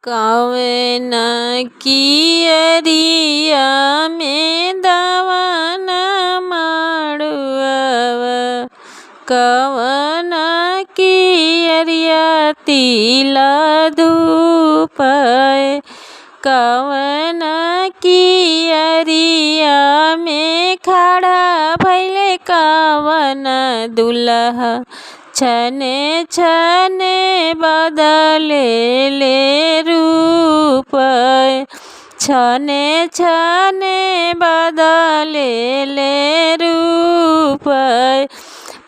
कवन कियरिया में दवन मड़ुआ कवन कियरिया तिला धूप कवन कियरिया में खड़ा भइले कवन दुल्हा छने छने बदले ले रूप छने छने बदले ले रूप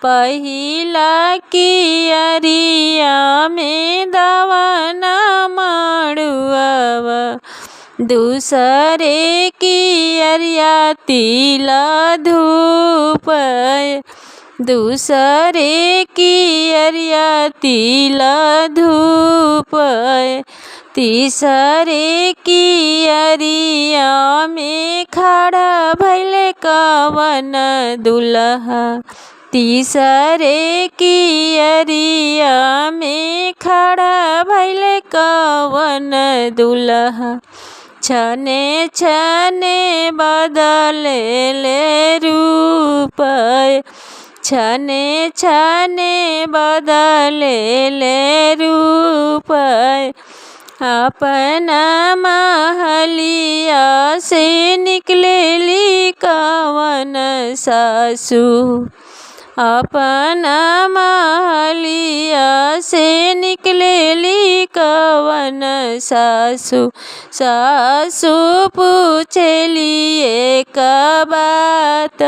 पहिला कियरिया में दवन मड़ुआ दूसरे कियरिया तिला धूप दूसरे कियरिया तिला धूप तीसरे कियरिया में खड़ा भइले कवन दुल्हा तीसरे कियरिया में खड़ा भइले कवन दुल्हा छने छने बदले ले रूप छने छने बदले ले रूप अपना महलिया से निकलेली कवन सासु अपना महलिया से निकलेली कवन सासु सासु पूछेली एक बात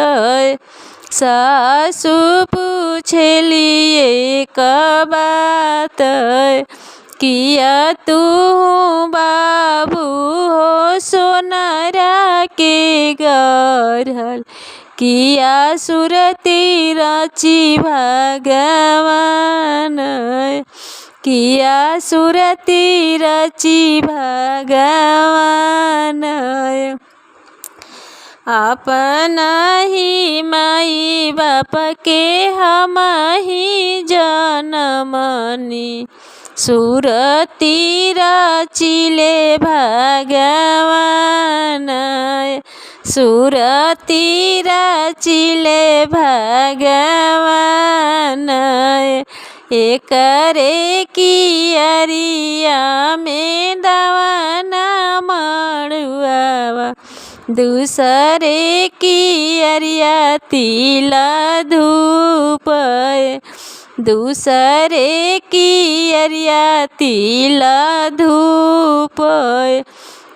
सासु पूछेली एक बात किया तू बाबू हो सोनारा के गढ़ल किया सुरती रची भगवान किया सुरती रची भगवान अपना ही माई बाप के हम ही जनमनी सुरती रचिले भगवान सुरती रचिले भगवान एकरे कियरिया में दवन मड़ुआ दूसरे कियरिया तिला धूप दूसरे कियरिया तिला धूप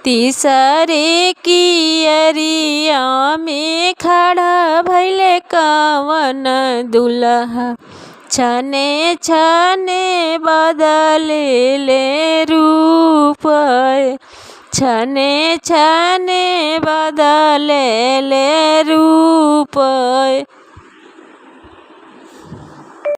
तीसरे कियरिया में खड़ा भइले कवन दुल्हा छने छने बदले ले रूप छने छने बदले ले रूप